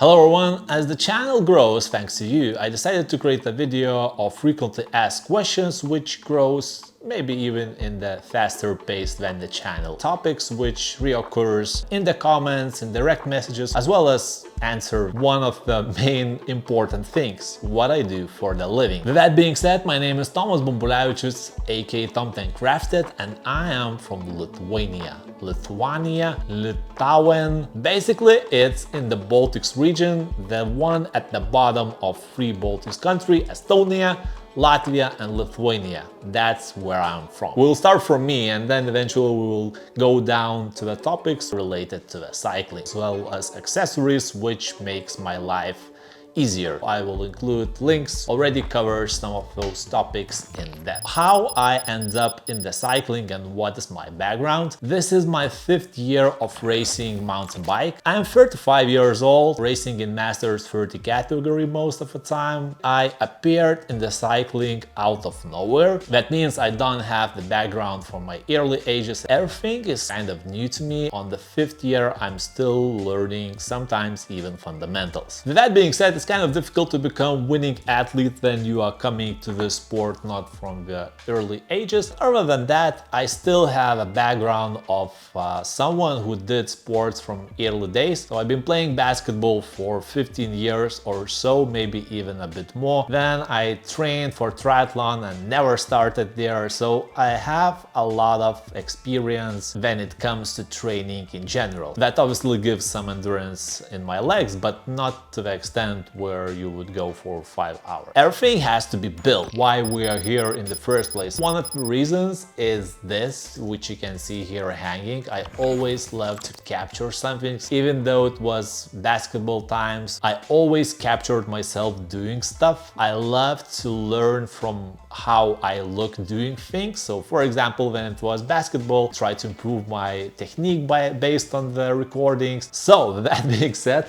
Hello everyone, as the channel grows thanks to you, I decided to create a video of frequently asked questions which grows maybe even in the faster pace than the channel. Topics which reoccurs in the comments, in direct messages, as well as answer one of the main important things, what I do for the living. With that being said, my name is Tomas Bumbulevičius, aka Tom10 Crafted, and I am from Lithuania. Litauen. Basically, it's in the Baltics region, the one at the bottom of three Baltics countries, Estonia, Latvia and Lithuania. That's where I'm from. We'll start from me and then eventually we will go down to the topics related to the cycling, as well as accessories, which makes my life easier. I will include links, already cover some of those topics in depth. How I end up in the cycling and what is my background. This is my 5th year of racing mountain bike. I'm 35 years old, racing in Masters 30 category most of the time. I appeared in the cycling out of nowhere. That means I don't have the background from my early ages. Everything is kind of new to me. On the 5th year, I'm still learning, sometimes even fundamentals. With that being said, it's kind of difficult to become winning athlete when you are coming to the sport not from the early ages. Other than that, I still have a background of someone who did sports from early days. So I've been playing basketball for 15 years or so, maybe even a bit more. Then I trained for triathlon and never started there. So I have a lot of experience when it comes to training in general. That obviously gives some endurance in my legs, but not to the extent where you would go for 5 hours. Everything has to be built. Why we are here in the first place? One of the reasons is this, which you can see here hanging. I always love to capture something. Even though it was basketball times, I always captured myself doing stuff. I love to learn from how I look doing things. So for example, when it was basketball, try to improve my technique based on the recordings. So that being said,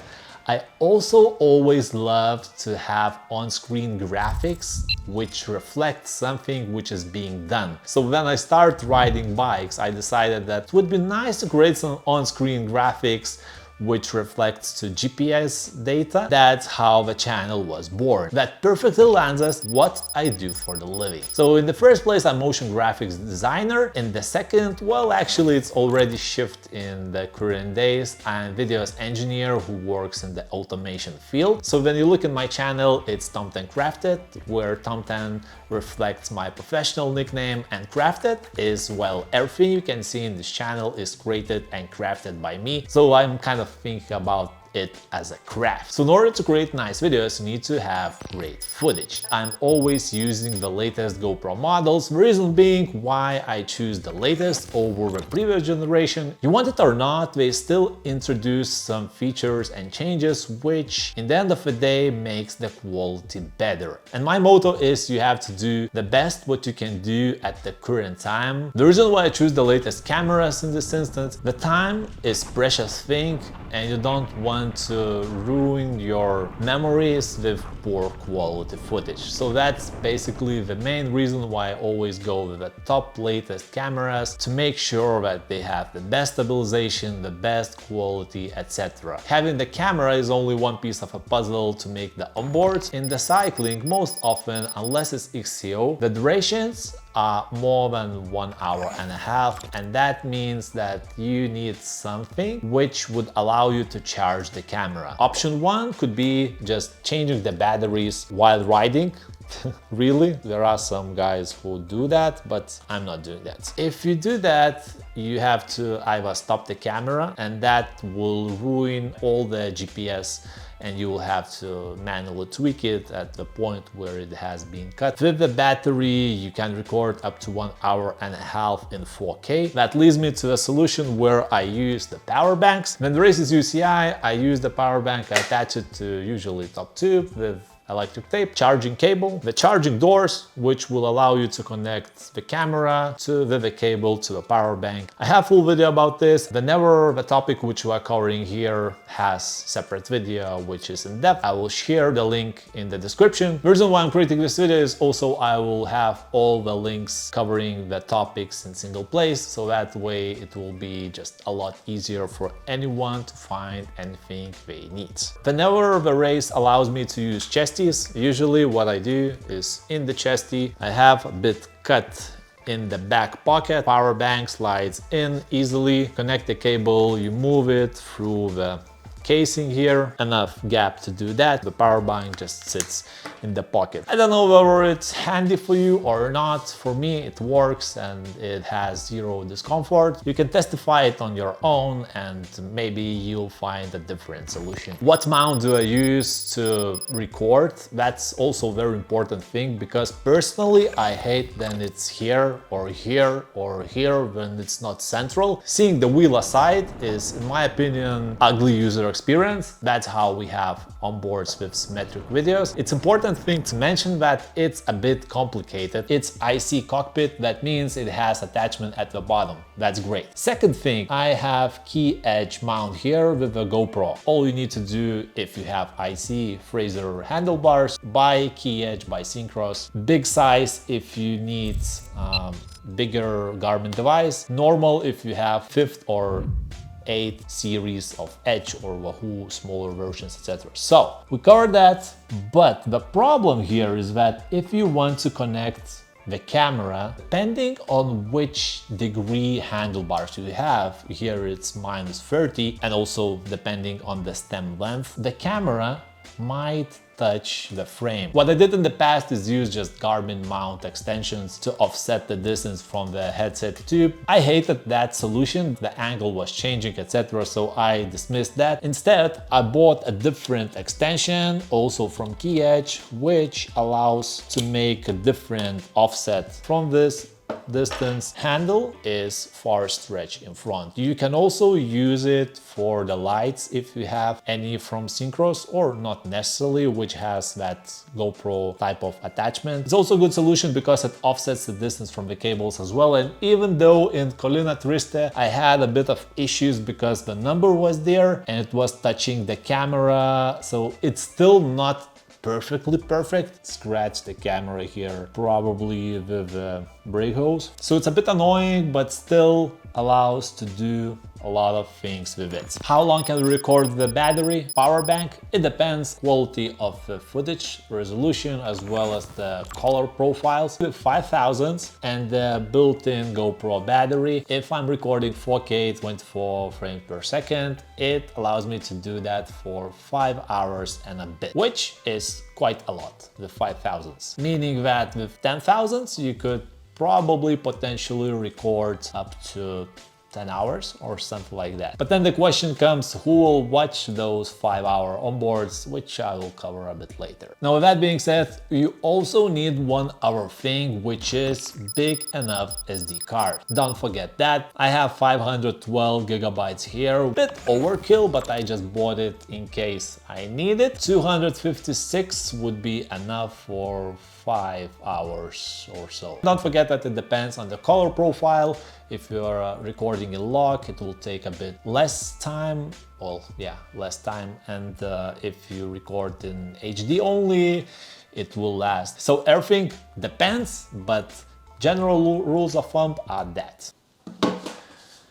I also always loved to have on-screen graphics which reflect something which is being done. So when I started riding bikes, I decided that it would be nice to create some on-screen graphics which reflects to GPS data. That's how the channel was born. That perfectly lands us what I do for the living. So in the first place, I'm motion graphics designer. In the second, well, actually it's already shifted in the current days. I'm video engineer who works in the automation field. So when you look at my channel, it's Tom10 Crafted, where Tom10 reflects my professional nickname, and crafted is, well, everything you can see in this channel is created and crafted by me. So I'm kind of thinking about it as a craft. So in order to create nice videos, you need to have great footage. I'm always using the latest GoPro models, the reason being why I choose the latest over the previous generation. You want it or not, they still introduce some features and changes, which in the end of the day makes the quality better. And my motto is you have to do the best what you can do at the current time. The reason why I choose the latest cameras in this instance, the time is precious thing and you don't want to ruin your memories with poor quality footage. So that's basically the main reason why I always go with the top latest cameras, to make sure that they have the best stabilization, the best quality, etc. Having the camera is only one piece of a puzzle to make the onboards. In the cycling, most often, unless it's XCO, the durations are more than 1.5 hours, and that means that you need something which would allow you to charge the camera. Option 1 could be just changing the batteries while riding. Really, there are some guys who do that, but I'm not doing that. If you do that, you have to either stop the camera, and that will ruin all the GPS, and you will have to manually tweak it at the point where it has been cut. With the battery, you can record up to 1.5 hours in 4K. That leads me to a solution where I use the power banks. When the race is UCI, I use the power bank, I attach it to usually top tube with electric tape, charging cable, the charging doors, which will allow you to connect the camera to the cable to the power bank. I have full video about this. Whenever the topic which we are covering here has separate video which is in depth, I will share the link in the description. The reason why I'm creating this video is also I will have all the links covering the topics in single place, so that way it will be just a lot easier for anyone to find anything they need. Whenever the race allows me to use chesties, usually what I do is in the chesty I have a bit cut in the back pocket. Power bank slides in easily, connect the cable, you move it through the casing here, enough gap to do that. The power bank just sits in the pocket. I don't know whether it's handy for you or not. For me it works and it has zero discomfort. You can testify it on your own and maybe you'll find a different solution. What mount do I use to record? That's also a very important thing, because personally I hate when it's here or here or here when it's not central. Seeing the wheel aside is, in my opinion, ugly user experience. That's how we have onboards with symmetric videos. It's important thing to mention that it's a bit complicated. It's IC cockpit, that means it has attachment at the bottom. That's great. Second thing, I have key edge mount here with the GoPro. All you need to do if you have IC Fraser handlebars, buy key edge by Synchros. Big size if you need bigger Garmin device. Normal if you have 5th or 8th series of Edge or Wahoo smaller versions, etc. So we covered that, but the problem here is that if you want to connect the camera, depending on which degree handlebars you have, here it's -30, and also depending on the stem length, the camera might touch the frame. What I did in the past is use just Garmin mount extensions to offset the distance from the headset tube. I hated that solution, the angle was changing, etc., so I dismissed that. Instead, I bought a different extension, also from Key Edge, which allows to make a different offset from this distance. Handle is far stretch in front. You can also use it for the lights if you have any from Synchros, or not necessarily, which has that GoPro type of attachment. It's also a good solution because it offsets the distance from the cables as well. And even though in Colina Triste I had a bit of issues because the number was there and it was touching the camera, so it's still not perfectly perfect. Scratch the camera here, probably with the brake hose. So it's a bit annoying, but still allows to do a lot of things with it. How long can we record the battery? Power bank? It depends. Quality of the footage, resolution, as well as the color profiles. With 5000 and the built-in GoPro battery, if I'm recording 4K 24 frames per second, it allows me to do that for 5 hours and a bit, which is quite a lot with 5000s. Meaning that with 10,000s you could probably potentially record up to 10 hours or something like that. But then the question comes, who will watch those 5-hour onboards, which I will cover a bit later. Now, with that being said, you also need one other thing, which is big enough SD card. Don't forget that. I have 512 gigabytes here, a bit overkill, but I just bought it in case I need it. 256 would be enough for 5 hours or so. Don't forget that it depends on the color profile. If you're recording in lock, it will take a bit less time. Well, yeah, less time. And if you record in HD only, it will last. So everything depends, but general rules of thumb are that.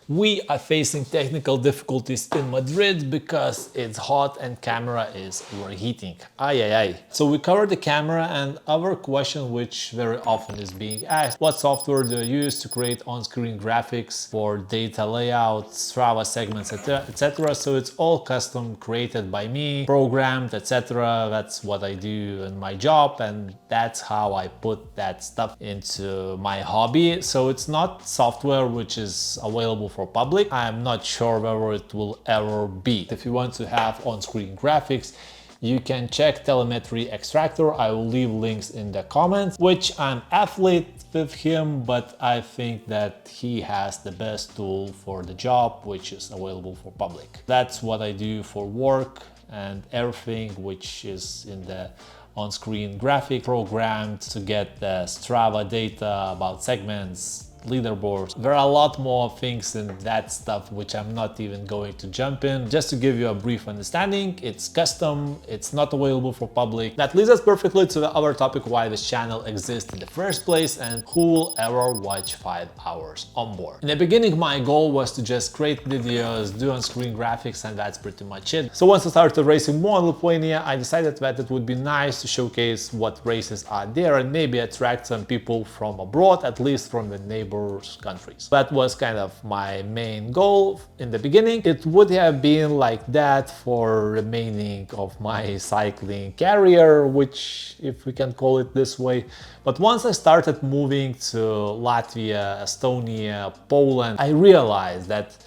We are facing technical difficulties in Madrid because it's hot and camera is overheating. Ay, ay, ay. So we covered the camera, and other question which very often is being asked: what software do I use to create on-screen graphics for data layout, Strava segments, etc. So it's all custom created by me, programmed, etc. That's what I do in my job, and that's how I put that stuff into my hobby. So it's not software which is available for public. I'm not sure whether it will ever be. If you want to have on-screen graphics, you can check Telemetry Extractor. I will leave links in the comments, which I'm affiliate with him, but I think that he has the best tool for the job, which is available for public. That's what I do for work, and everything which is in the on-screen graphic programmed to get the Strava data about segments, leaderboards. There are a lot more things in that stuff which I'm not even going to jump in. Just to give you a brief understanding, it's custom, it's not available for public. That leads us perfectly to the other topic, why this channel exists in the first place and who will ever watch 5 hours on board. In the beginning, my goal was to just create videos, do on-screen graphics, and that's pretty much it. So once I started racing more in Lithuania, I decided that it would be nice to showcase what races are there and maybe attract some people from abroad, at least from the neighbor countries. That was kind of my main goal in the beginning. It would have been like that for remaining of my cycling career, which, if we can call it this way. But once I started moving to Latvia, Estonia, Poland, I realized that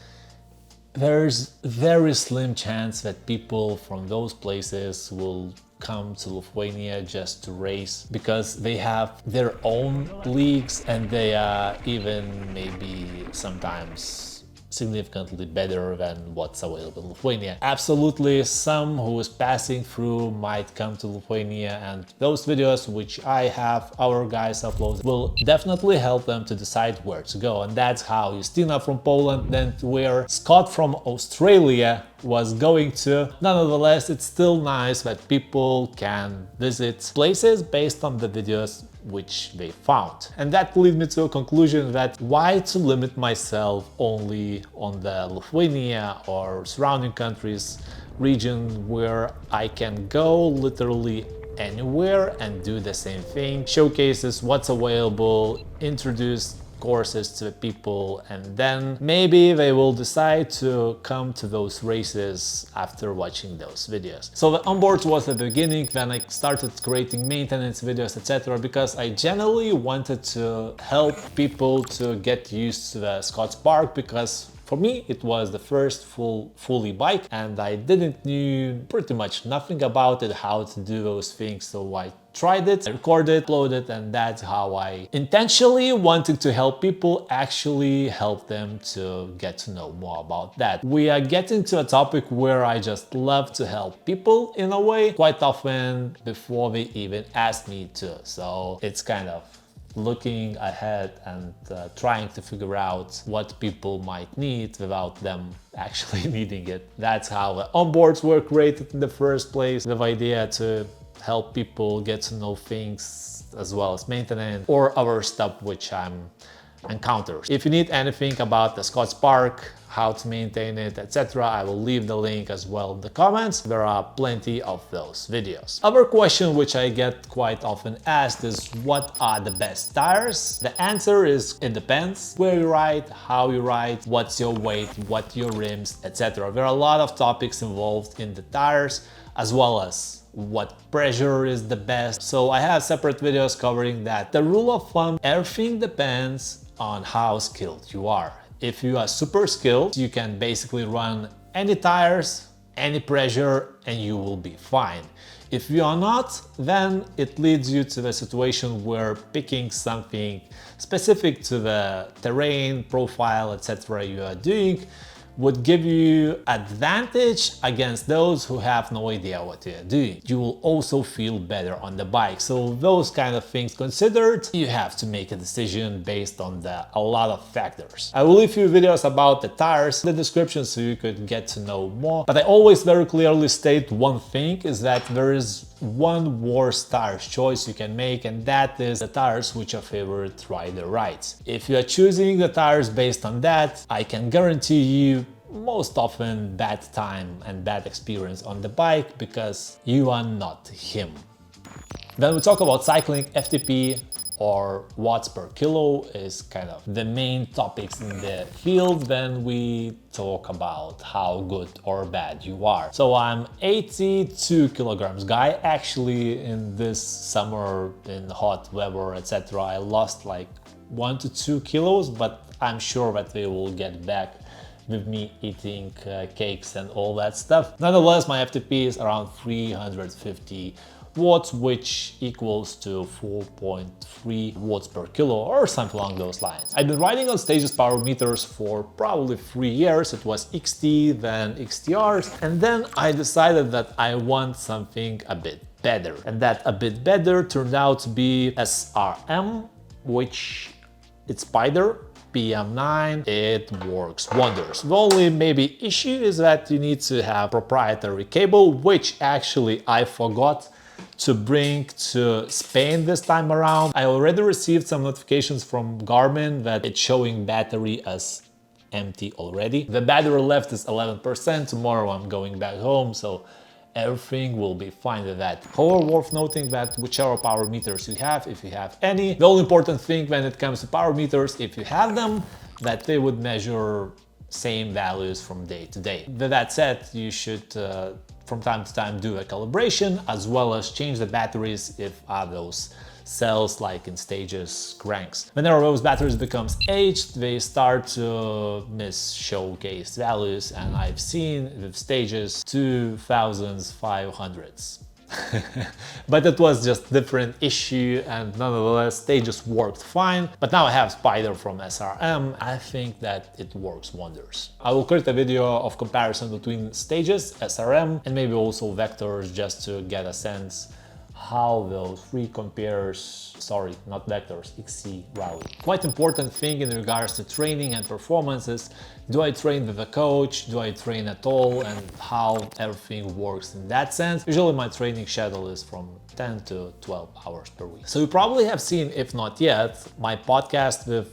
there's very slim chance that people from those places will come to Lithuania just to race, because they have their own leagues and they are even maybe sometimes significantly better than what's available in Lithuania. Absolutely, some who is passing through might come to Lithuania, and those videos which I have our guys upload will definitely help them to decide where to go. And that's how Justina from Poland went where Scott from Australia was going to. Nonetheless, it's still nice that people can visit places based on the videos which they found. And that leads me to a conclusion that why to limit myself only on the Lithuania or surrounding countries region where I can go literally anywhere and do the same thing, showcases what's available, introduce courses to people, and then maybe they will decide to come to those races after watching those videos. So the Onboards was the beginning, then I started creating maintenance videos, etc., because I generally wanted to help people to get used to the Scots Park, because for me, it was the first fully bike and I didn't knew pretty much nothing about it, how to do those things. So I tried it, I recorded, uploaded, and that's how I intentionally wanted to help people, actually help them to get to know more about that. We are getting to a topic where I just love to help people in a way, quite often before they even ask me to. So it's kind of looking ahead and trying to figure out what people might need without them actually needing it. That's how the Onboards were created in the first place, the idea to help people get to know things as well as maintenance or other stuff which I'm encountered. If you need anything about the Scots Park, how to maintain it, etc., I will leave the link as well in the comments. There are plenty of those videos. Other question which I get quite often asked is what are the best tires? The answer is it depends where you ride, how you ride, what's your weight, what your rims, etc. There are a lot of topics involved in the tires, as well as what pressure is the best. So I have separate videos covering that. The rule of thumb, everything depends on how skilled you are. If you are super skilled, you can basically run any tires, any pressure, and you will be fine. If you are not, then it leads you to the situation where picking something specific to the terrain, profile, etc. you are doing would give you advantage against those who have no idea what they are doing. You will also feel better on the bike. So those kind of things considered, you have to make a decision based on a lot of factors. I will leave you videos about the tires in the description so you could get to know more. But I always very clearly state one thing, is that there is one worst tires choice you can make, and that is the tires which your favorite rider rides. If you are choosing the tires based on that, I can guarantee you most often bad time and bad experience on the bike, because you are not him. When we talk about cycling, FTP or watts per kilo is kind of the main topics in the field when we talk about how good or bad you are. So I'm 82 kilograms guy. Actually, in this summer, in hot weather, etc., I lost like 1 to 2 kilos, but I'm sure that they will get back with me eating cakes and all that stuff. Nonetheless, my FTP is around 350 watts, which equals to 4.3 watts per kilo or something along those lines. I've been riding on Stage's power meters for probably 3 years. It was XT, then XTRs, and then I decided that I want something a bit better. And that a bit better turned out to be SRM, which it's Spider PM9. It works wonders. The only maybe issue is that you need to have proprietary cable, which actually I forgot to bring to Spain this time around. I already received some notifications from Garmin that it's showing battery as empty already. The battery left is 11%. Tomorrow I'm going back home, so everything will be fine with that. However, worth noting that whichever power meters you have, if you have any, the only important thing when it comes to power meters, if you have them, that they would measure same values from day to day. With that said, you should from time to time do a calibration, as well as change the batteries if those cells, like in stages, cranks. Whenever those batteries becomes aged, they start to miss showcase values, and I've seen with stages 2500s. But it was just different issue, and nonetheless stages worked fine. But now I have Spider from SRM. I think that it works wonders. I will create a video of comparison between stages, SRM, and maybe also vectors, just to get a sense how those three compares, sorry, not vectors, XC rally. Quite important thing in regards to training and performances: do I train with a coach, do I train at all, and how everything works in that sense. Usually my training schedule is from 10 to 12 hours per week. So you probably have seen, if not yet, my podcast with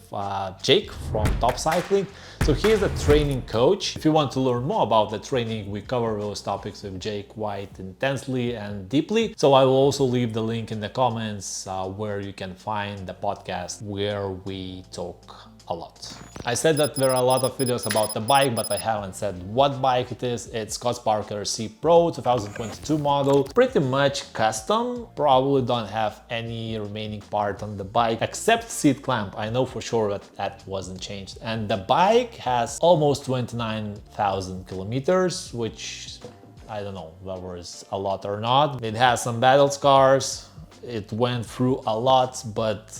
Jake from Top Cycling. So he is a training coach. If you want to learn more about the training, we cover those topics with Jake quite intensely and deeply. So I will also leave the link in the comments where you can find the podcast where we talk a lot. I said that there are a lot of videos about the bike, but I haven't said what bike it is. It's Scott Parker C Pro 2022 model, pretty much custom. Probably don't have any remaining part on the bike except seat clamp. I know for sure that that wasn't changed. And the bike has almost 29,000 kilometers, which I don't know whether it's a lot or not. It has some battle scars. It went through a lot, but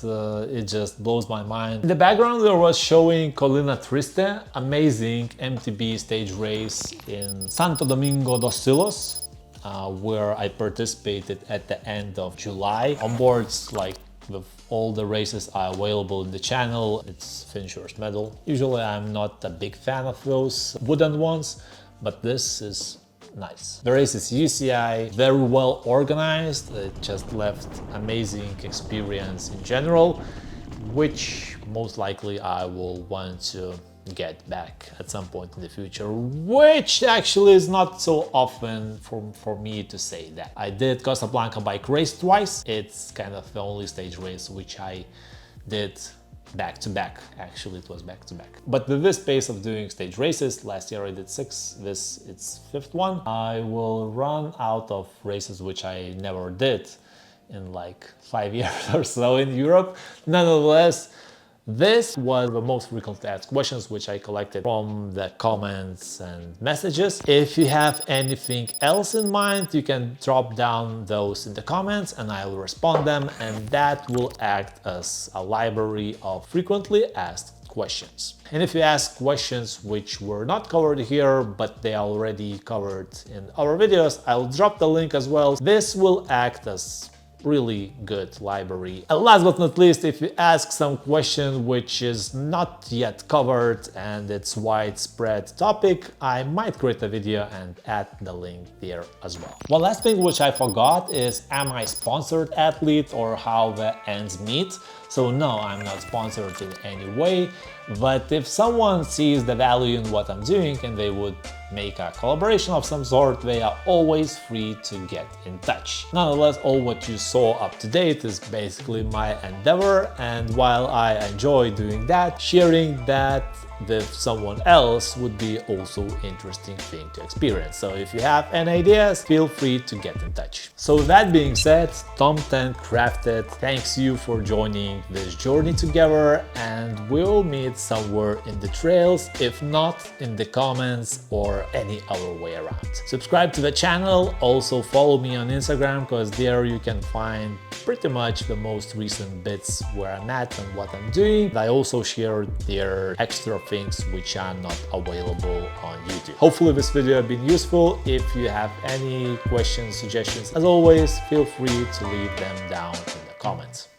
it just blows my mind. In the background there was showing Colina Triste, amazing MTB stage race in Santo Domingo dos Silos, where I participated at the end of July. Onboards, like with all the races are available in the channel, it's finisher's medal. Usually I'm not a big fan of those wooden ones, but this is nice. The race is UCI, very well organized. It just left amazing experience in general, which most likely I will want to get back at some point in the future, which actually is not so often for me to say that. I did Casablanca bike race twice. It's kind of the only stage race which I did back to back. Actually, it was back to back. But with this pace of doing stage races, last year I did 6, this it's 5th one, I will run out of races which I never did in like 5 years or so in Europe. Nonetheless, this was the most frequently asked questions which I collected from the comments and messages. If you have anything else in mind, you can drop down those in the comments and I will respond them, and that will act as a library of frequently asked questions. And if you ask questions which were not covered here, but they are already covered in our videos, I'll drop the link as well. This will act as really good library. And last but not least, if you ask some question which is not yet covered and it's widespread topic, I might create a video and add the link there as well. One last thing which I forgot is, am I sponsored athlete or how the ends meet? So no, I'm not sponsored in any way, but if someone sees the value in what I'm doing and they would make a collaboration of some sort, they are always free to get in touch. Nonetheless, all what you saw up to date is basically my endeavor, and while I enjoy doing that, sharing that with someone else would be also interesting thing to experience. So if you have any ideas, feel free to get in touch. So that being said, Tom10 Crafted thanks you for joining this journey together, and we'll meet somewhere in the trails, if not in the comments or any other way around. Subscribe to the channel, also follow me on Instagram, because there you can find pretty much the most recent bits where I'm at and what I'm doing. I also shared their extra things which are not available on YouTube. Hopefully this video has been useful. If you have any questions, suggestions, as always, feel free to leave them down in the comments.